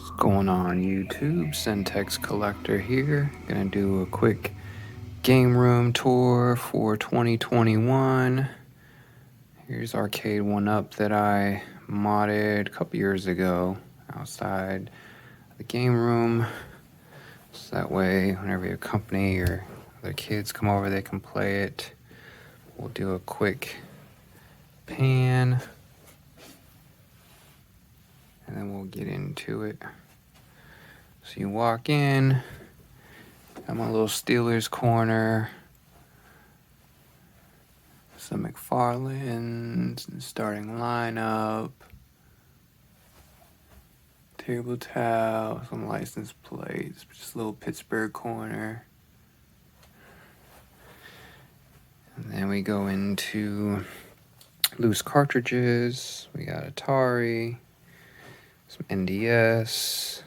What's going on YouTube? Centex Collector here. Gonna do a quick game room tour for 2021. Here's Arcade 1-Up that I modded a couple years ago outside the game room. So that way, whenever your company or other kids come over, they can play it. We'll do a quick pan, and then we'll get into it. So you walk in, got my little Steelers corner, some McFarland's starting lineup, table towel, some license plates, just a little Pittsburgh corner. And then we go into loose cartridges. We got Atari, some NDS,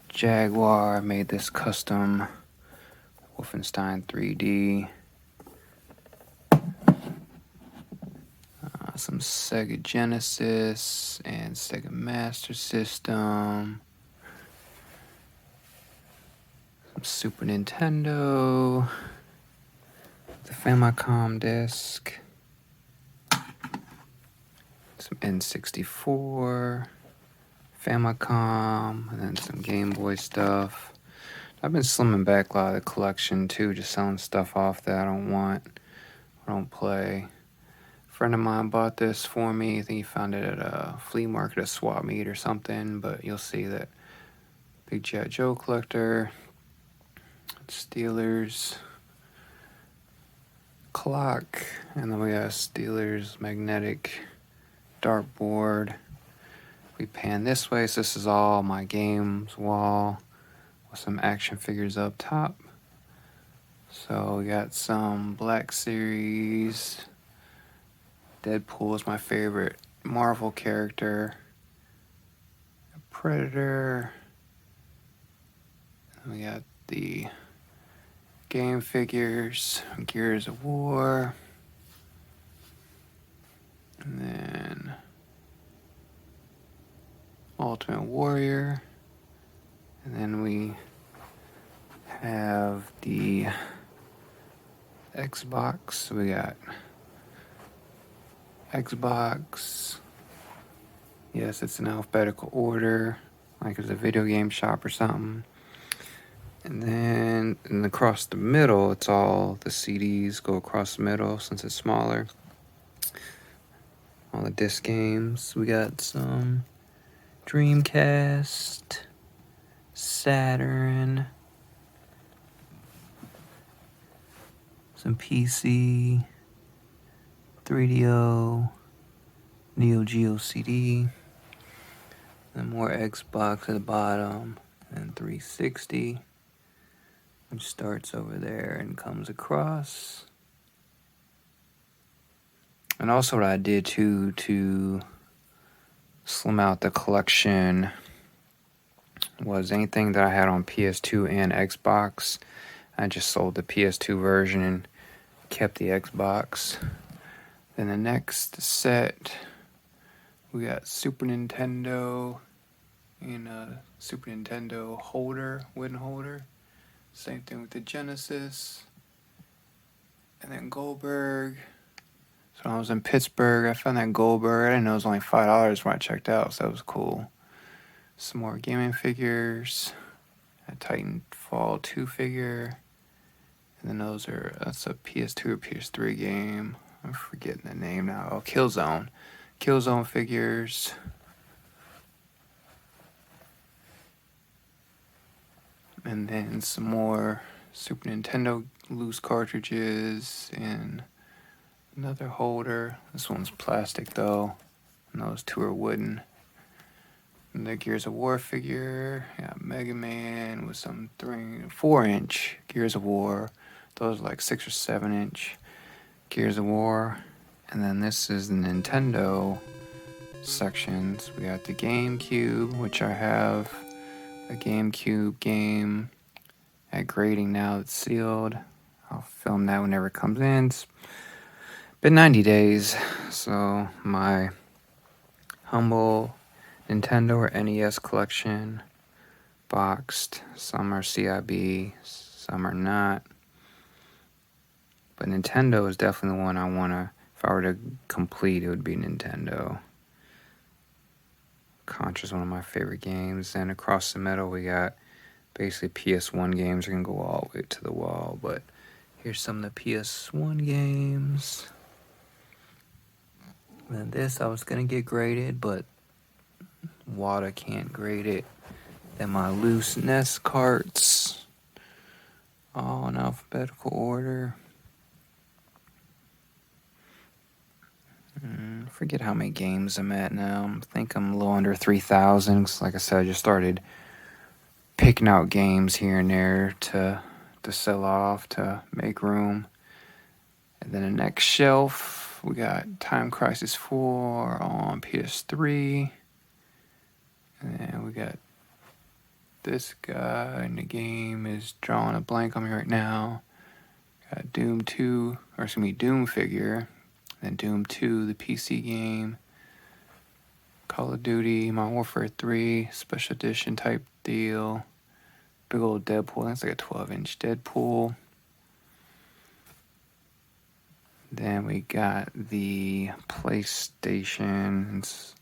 Jaguar. Made this custom Wolfenstein 3D. Some Sega Genesis and Sega Master System. Some Super Nintendo. The Famicom disc. Some N64. Famicom. And then some Game Boy stuff. I've been slimming back a lot of the collection too, just selling stuff off that I don't want, I don't play. A friend of mine bought this for me. I think he found it at a flea market, a swap meet or something, but you'll see that big G.I. Joe collector, Steelers clock, and then we got a Steelers magnetic dartboard. We pan this way, so this is all my games wall with some action figures up top. So we got some Black Series. Deadpool is my favorite Marvel character. Predator. And we got the game figures, Gears of War. And then Ultimate Warrior. And then we have the Xbox. We got Xbox. Yes, it's in alphabetical order, like it's a video game shop or something. And then across the middle, it's all the CDs go across the middle since it's smaller. All the disc games. We got some Dreamcast, Saturn, some PC, 3DO, Neo Geo CD, and more Xbox at the bottom, and 360, which starts over there and comes across. And also what I did too to slim out the collection was anything that I had on PS2 and Xbox, I just sold the PS2 version and kept the Xbox. Then the next set, we got Super Nintendo and a Super Nintendo holder, wooden holder. Same thing with the Genesis. And then Goldberg. So when I was in Pittsburgh, I found that Goldberg. I didn't know it was only $5 when I checked out, so that was cool. Some more gaming figures. A Titanfall 2 figure. And then that's a PS2 or PS3 game. I'm forgetting the name now. Oh, Killzone. Killzone figures. And then some more Super Nintendo loose cartridges and another holder. This one's plastic though. And those two are wooden. And the Gears of War figure. Yeah, Mega Man with some 4-inch Gears of War. Those are like 6 or 7-inch Gears of War. And then this is the Nintendo sections. We got the GameCube, which I have a GameCube game at grading now that's sealed. I'll film that whenever it comes in. It's been 90 days, so my humble Nintendo or NES collection, boxed. Some are CIB, some are not. But Nintendo is definitely the one I want to, if I were to complete, it would be Nintendo. Contra is one of my favorite games. And across the middle, we got basically PS1 games. Are going to go all the way to the wall. But here's some of the PS1 games. And this I was going to get graded, but Wada can't grade it. Then my loose NES carts, all in alphabetical order. Forget how many games I'm at now. I think I'm a little under 3,000. Like I said, I just started picking out games here and there to sell off, to make room. And then the next shelf, we got Time Crisis 4 on PS3. And then we got this guy, and the game is drawing a blank on me right now. Got Doom figure. Then Doom 2, the PC game. Call of Duty, Modern Warfare 3, special edition type deal. Big old Deadpool, that's like a 12-inch Deadpool. Then we got the PlayStation,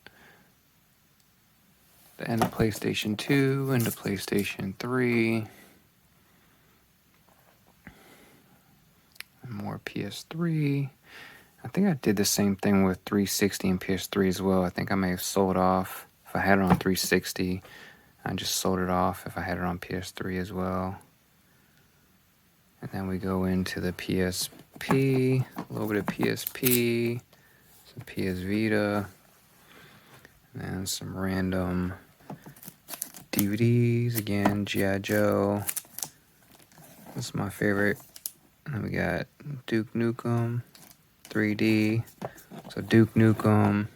the end of PlayStation 2, into PlayStation 3. And more PS3. I think I did the same thing with 360 and PS3 as well. I think I may have sold off. If I had it on 360, I just sold it off if I had it on PS3 as well. And then we go into the PSP, a little bit of PSP, some PS Vita, and then some random DVDs. Again, G.I. Joe. That's my favorite. And then we got Duke Nukem 3D. So Duke Nukem,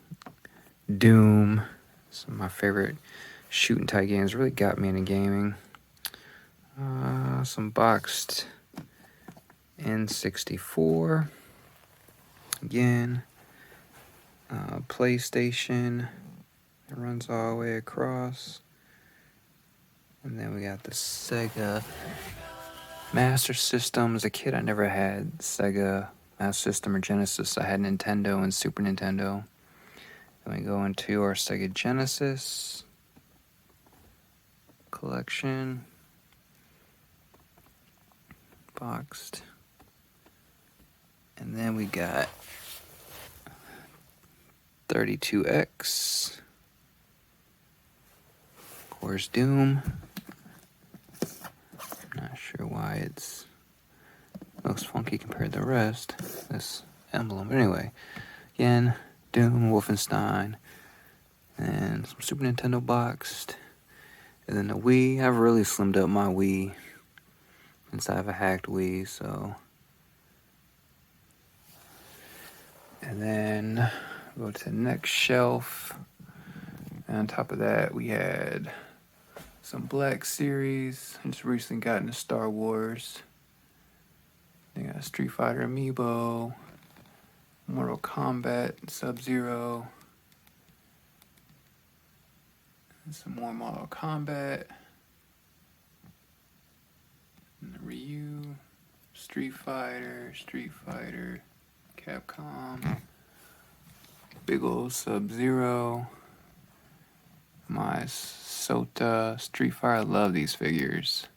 Doom. Some of my favorite shooting type games. Really got me into gaming. Some boxed N64. Again. PlayStation. It runs all the way across. And then we got the Sega Master System. As a kid, I never had Sega Master System or Genesis. I had Nintendo and Super Nintendo. Then we go into our Sega Genesis collection. Boxed. And then we got 32X. Of course, Doom. Not sure why it's looks funky compared to the rest. This emblem. But anyway, again, Doom, Wolfenstein, and some Super Nintendo boxed. And then the Wii. I've really slimmed up my Wii since I have a hacked Wii, so. And then go to the next shelf. And on top of that, we had some Black Series. I just recently got into Star Wars. They got Street Fighter Amiibo, Mortal Kombat, Sub-Zero, and some more Mortal Kombat, and the Ryu, Street Fighter, Capcom, big old Sub-Zero, my Sota, Street Fighter. I love these figures.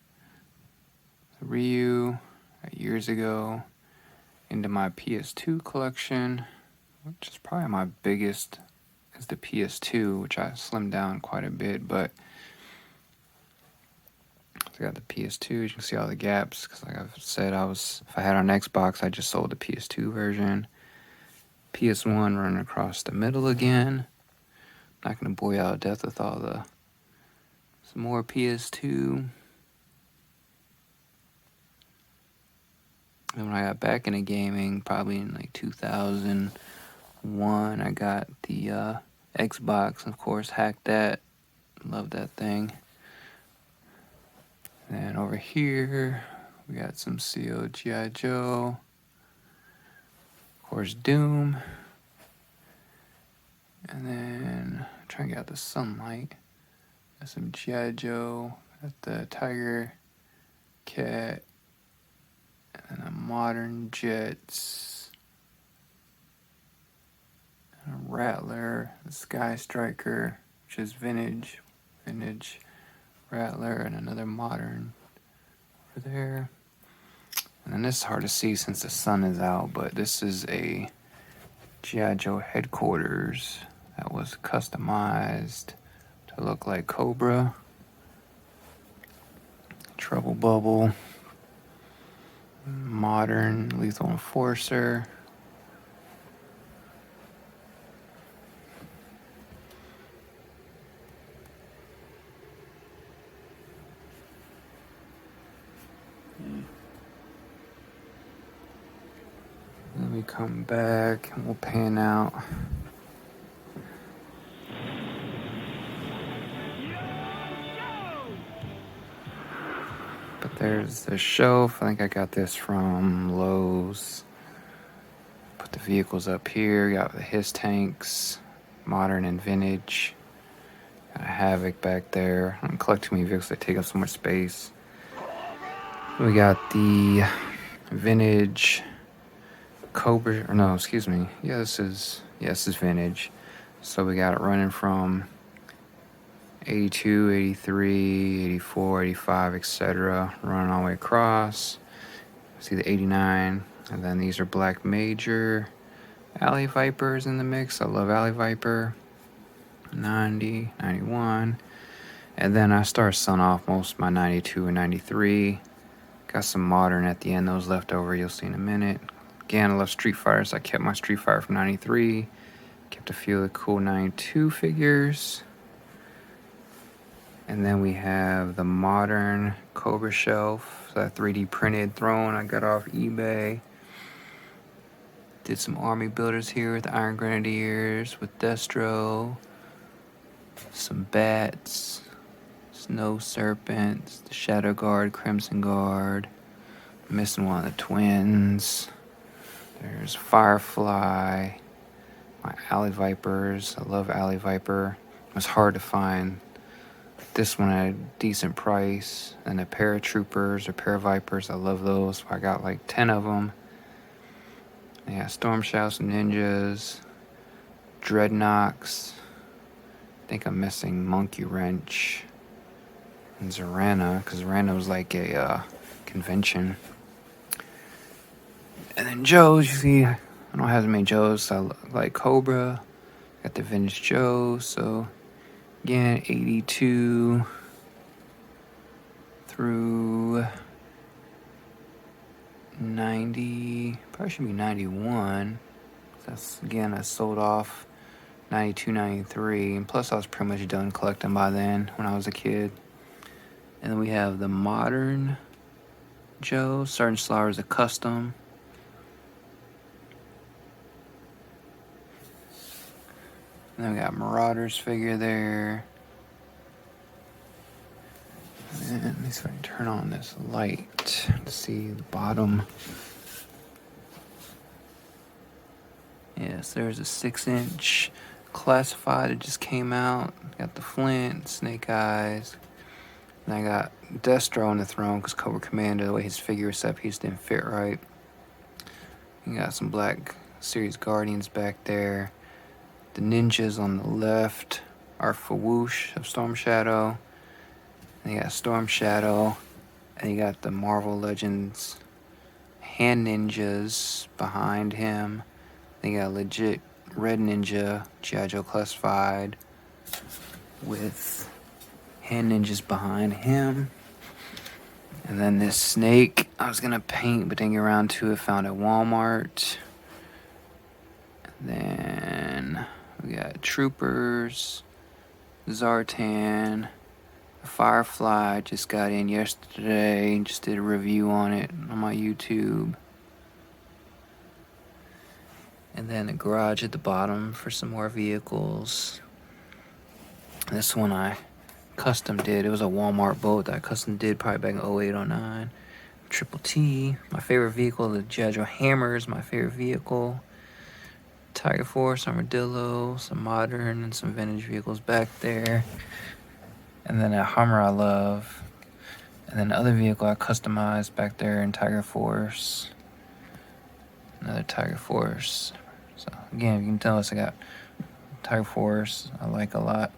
Ryu. Years ago, into my PS2 collection, which is probably my biggest, is the PS2, which I slimmed down quite a bit, but I got the PS2. You can see all the gaps, because like I've said, if I had on Xbox, I just sold the PS2 version. PS1 running across the middle again. Not going to bore you out to death with some more PS2. And when I got back into gaming, probably in like 2001, I got the Xbox, and of course, hacked that. Love that thing. And over here, we got some CO G.I. Joe. Of course, Doom. And then trying to get out the sunlight. Got some G.I. Joe, got the Tiger Cat, and a modern Jets, and a Rattler, a Sky Striker, which is vintage Rattler, and another modern over there. And then this is hard to see since the sun is out, but this is a G.I. Joe headquarters that was customized to look like Cobra, Trouble Bubble, modern Lethal Enforcer, Let me come back and we'll pan out. But there's the shelf. I think I got this from Lowe's. Put the vehicles up here. Got the his tanks, modern and vintage. Got a Havoc back there. I don't collect too many vehicles that take up so much space. We got the vintage Cobra, or no, excuse me. This is vintage. So we got it running from 82, 83, 84, 85, etc. Running all the way across. See the 89. And then these are Black Major. Alley Vipers in the mix. I love Alley Viper. 90, 91. And then I start selling off most of my 92 and 93. Got some modern at the end. Those left over you'll see in a minute. Again, I love Street Fighter, so I kept my Street Fighter from 93. Kept a few of the cool 92 figures. And then we have the modern Cobra shelf, that 3D printed throne I got off eBay. Did some army builders here with Iron Grenadiers, with Destro, some bats, Snow Serpents, the Shadow Guard, Crimson Guard. Missing one of the twins. There's Firefly, my Alley Vipers. I love Alley Viper. It was hard to find this one at a decent price. And the Paratroopers or Paravipers, I love those. I got like 10 of them. Yeah, Storm Shouts, Ninjas, Dreadnoks. I think I'm missing Monkey Wrench and Zorana, because Zorana was like a convention. And then Joe's, you see, I don't have as many Joe's. So I like Cobra. Got the vintage Joe. So again, 82 through 90. Probably should be 91. That's again, I sold off 92, 93. And plus, I was pretty much done collecting by then when I was a kid. And then we have the modern Joe. Sergeant Slaughter is a custom. And then we got Marauders figure there. And let me see if I can turn on this light to see the bottom. Yes, there's a 6-inch classified. It just came out. Got the Flint, Snake Eyes. And I got Destro on the throne because Cobra Commander, the way his figure is set, piece didn't fit right. You got some Black Series Guardians back there. The ninjas on the left are Fawoosh of Storm Shadow. And you got Storm Shadow. And you got the Marvel Legends hand ninjas behind him. Then you got legit Red Ninja, G.I. Joe Classified, with hand ninjas behind him. And then this snake I was gonna paint, but didn't get around to it. Found at Walmart. And then we got Troopers, Zartan, the Firefly. Just got in yesterday. Just did a review on it on my YouTube. And then the garage at the bottom for some more vehicles. This one I custom did. It was a Walmart boat that I custom did probably back in 08, 09. Triple T, my favorite vehicle. The G.I. Joe Hammer is my favorite vehicle. Tiger Force, Armadillo, some modern and some vintage vehicles back there. And then a Hummer I love. And then the other vehicle I customized back there in Tiger Force. Another Tiger Force. So again, you can tell us I got Tiger Force I like a lot.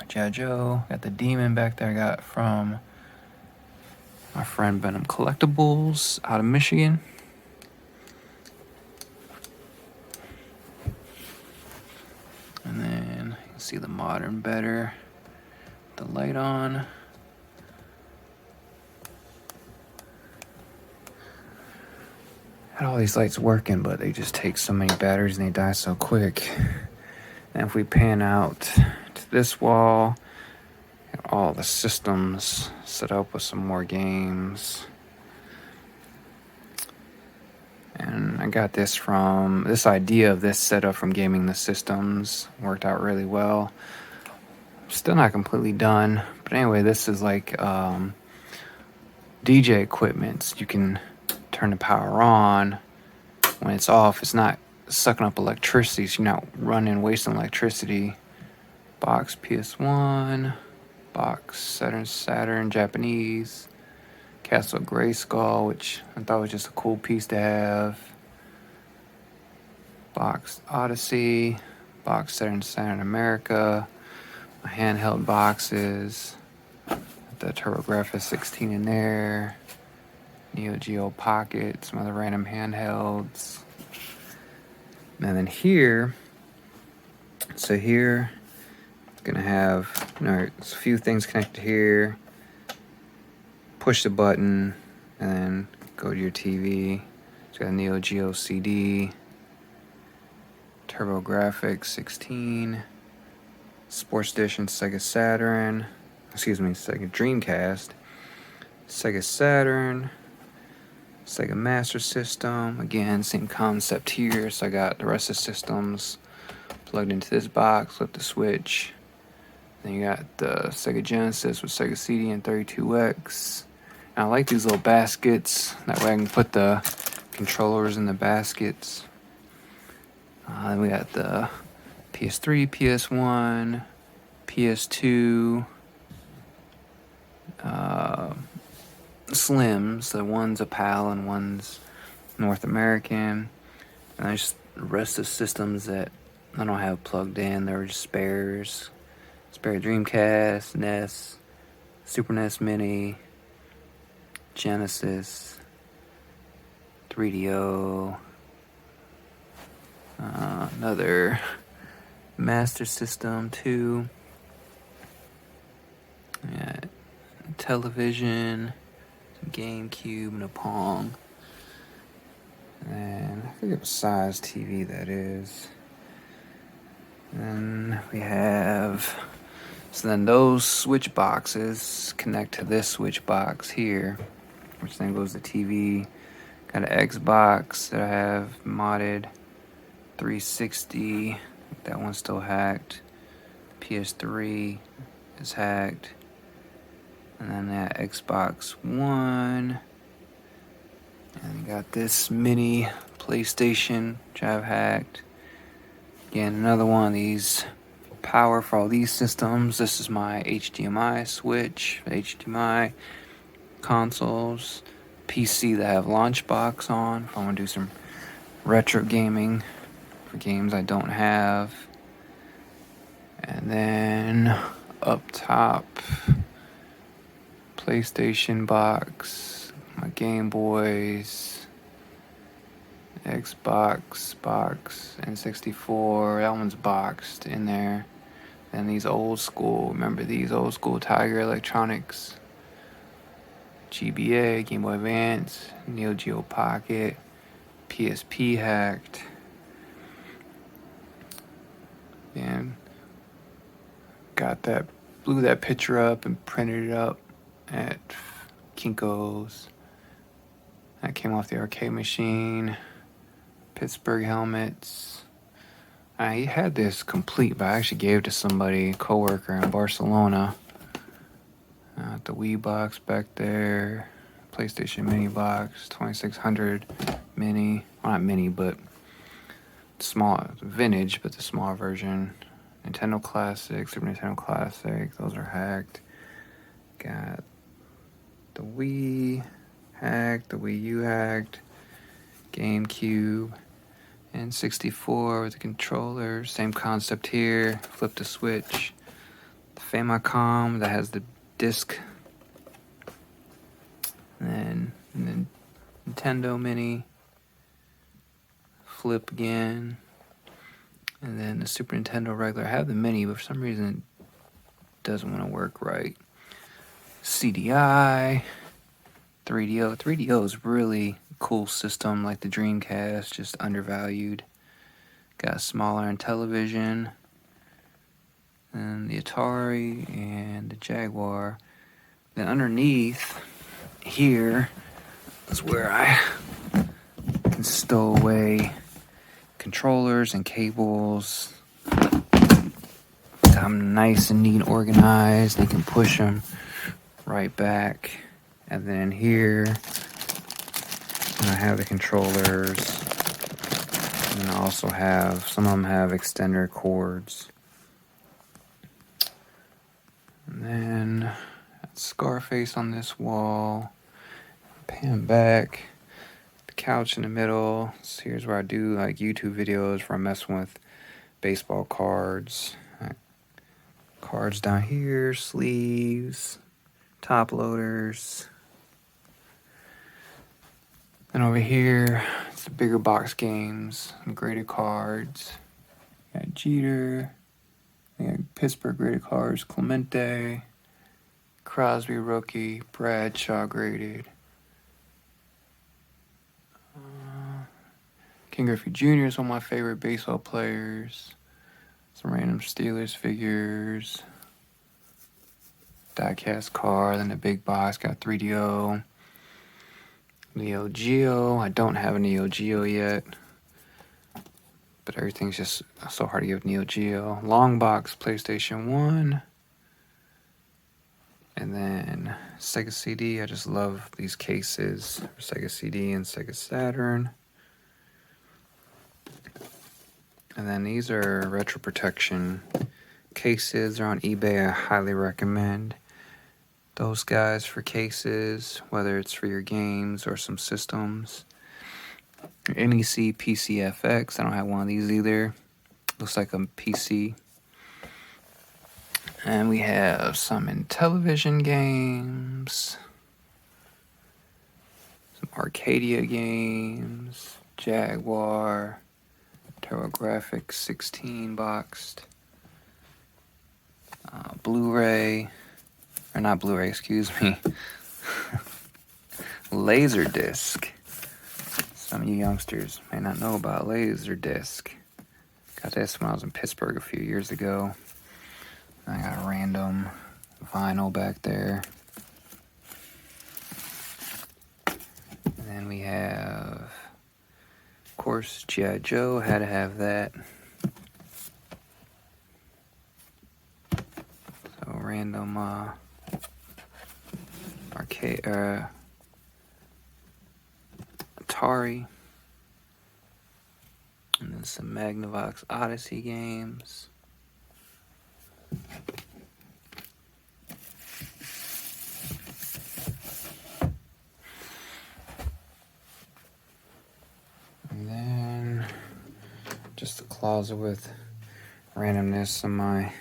G.I. Joe. Got the Demon back there I got from my friend Venom Collectibles out of Michigan. And then you can see the modern better. The light on. Had all these lights working, but they just take so many batteries and they die so quick. And if we pan out to this wall, got all the systems set up with some more games. And I got this idea of this setup from Gaming the Systems. Worked out really well. Still not completely done. But anyway, this is like DJ equipment. You can turn the power on. When it's off, it's not sucking up electricity, so you're not wasting electricity. Box PS1. Box Saturn Japanese. Castle Grayskull, which I thought was just a cool piece to have. Box Odyssey. Box Saturn America. My handheld boxes. The TurboGrafx 16 in there. Neo Geo Pocket. Some other random handhelds. And then here, so here, it's gonna have, there's a few things connected here. Push the button, and then go to your TV. It's got a Neo Geo CD, TurboGrafx 16, Sports Edition Sega Dreamcast, Sega Saturn, Sega Master System. Again, same concept here. So I got the rest of the systems plugged into this box, flip the switch. Then you got the Sega Genesis with Sega CD and 32X. And I like these little baskets. That way I can put the controllers in the baskets. Then we got the PS3, PS1, PS2, Slims. The one's a PAL and one's North American. And there's the rest of systems that I don't have plugged in. They were just spares. Spare Dreamcast, NES, Super NES Mini, Genesis, 3DO, another Master System 2, yeah, television, some GameCube, and a Pong, and I forget what size TV that is. And we have, so then those switch boxes connect to this switch box here, which then goes to TV. Got an Xbox that I have modded, 360, that one's still hacked. PS3 is hacked. And then that Xbox One. And you got this mini PlayStation, which I've hacked. Again, another one of these power for all these systems. This is my HDMI switch, HDMI consoles, PC that I have Launchbox on if I want to do some retro gaming for games I don't have. And then up top, PlayStation box, my Game Boys, Xbox box, N64, that one's boxed in there. And these old school, remember these old school Tiger Electronics, GBA, Game Boy Advance, Neo Geo Pocket, PSP hacked. And blew that picture up and printed it up at Kinko's. That came off the arcade machine. Pittsburgh helmets. I had this complete, but I actually gave it to somebody, a coworker in Barcelona. The Wii box back there. PlayStation Mini box, 2600 Mini. Well, not Mini, but small vintage, but the small version. Nintendo Classic, Super Nintendo Classic, those are hacked. Got the Wii hacked, the Wii U hacked, GameCube, and 64 with the controller. Same concept here. Flip the switch. The Famicom that has the disc. And then Nintendo Mini. Flip again. And then the Super Nintendo regular. I have the Mini, but for some reason it doesn't want to work right. CDI. 3DO. 3DO is really cool system, like the Dreamcast, just undervalued. Got a smaller in television. And the Atari and the Jaguar. Then underneath here is where I can stow away controllers and cables. I'm nice and neat, organized. You can push them right back. And then here I have the controllers. And I also have, some of them have extender cords. And then Scarface on this wall. Pan back. The couch in the middle. So here's where I do like YouTube videos where I'm messing with baseball cards. Cards down here, sleeves, top loaders. And over here, it's the bigger box games, graded cards. Got Jeter, got Pittsburgh graded cards, Clemente, Crosby rookie, Bradshaw graded. King Griffey Jr. is one of my favorite baseball players. Some random Steelers figures. Diecast card, then the big box, got 3DO. Neo Geo. I don't have a Neo Geo yet. But everything's just so hard to get with Neo Geo. Long box, PlayStation 1. And then Sega CD. I just love these cases for Sega CD and Sega Saturn. And then these are retro protection cases. They're on eBay. I highly recommend those guys for cases, whether it's for your games or some systems. NEC PCFX. I don't have one of these either. Looks like a PC. And we have some in television games, some Arcadia games, Jaguar, TurboGrafx 16 boxed, Blu-ray, or not Blu-ray, excuse me, Laserdisc. Some of you youngsters may not know about Laserdisc. Got this when I was in Pittsburgh a few years ago. I got a random vinyl back there. And then we have, of course, G.I. Joe. Had to have that. So random arcade, Atari. And then some Magnavox Odyssey games. And then just a closet with randomness on my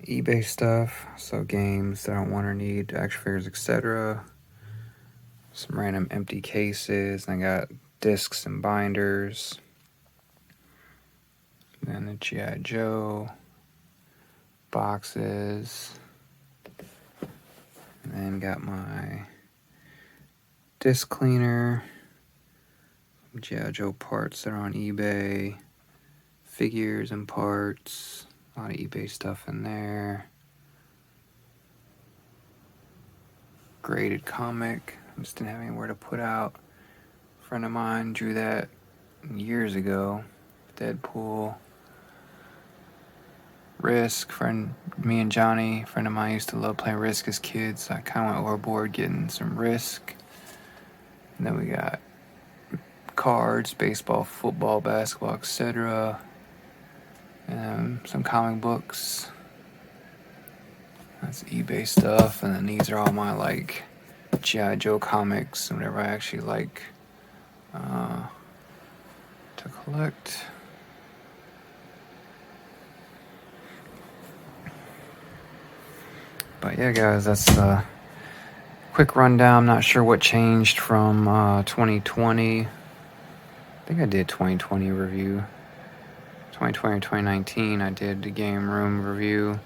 eBay stuff. So games that I don't want or need, action figures, etc. Some random empty cases. And I got discs and binders. And then the G.I. Joe boxes. And then got my disc cleaner. G.I. Joe parts that are on eBay. Figures and parts. A lot of eBay stuff in there. Graded comic. I just didn't have anywhere to put out. A friend of mine drew that years ago. Deadpool. Risk. Me and Johnny, a friend of mine, used to love playing Risk as kids. I kind of went overboard getting some Risk. And then we got cards, baseball, football, basketball, etc. Some comic books. That's eBay stuff, and then these are all my like G.I. Joe comics, whatever I actually like to collect. But yeah, guys, that's a quick rundown. I'm not sure what changed from 2020. I think I did 2020 review. 2020 or 2019, I did the game room review.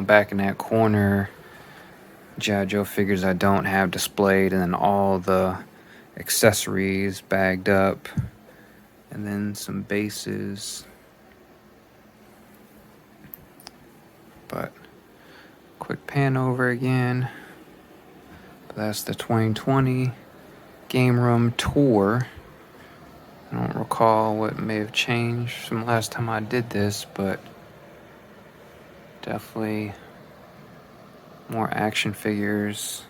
Back in that corner, G.I. Joe figures I don't have displayed, and then all the accessories bagged up, and then some bases. But quick pan over again. But that's the 2020 game room tour. I don't recall what may have changed from last time I did this, but definitely more action figures.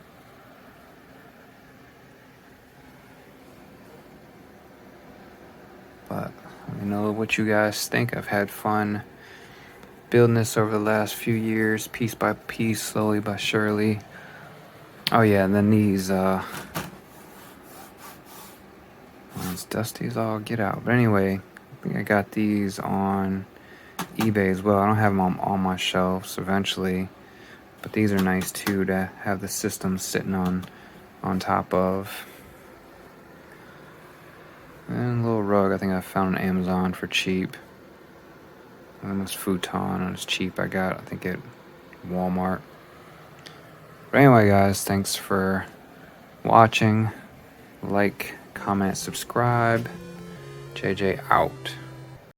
But let me know what you guys think. I've had fun building this over the last few years, piece by piece, slowly but surely. Oh yeah, and then these, it's dusty as all get out. But anyway, I think I got these on eBay as well. I don't have them on all my shelves eventually, but these are nice too to have the system sitting on top of. And a little rug I think I found on Amazon for cheap. And this futon, and it's cheap. I think at Walmart. But anyway, guys, thanks for watching. Like, comment, subscribe. JJ out.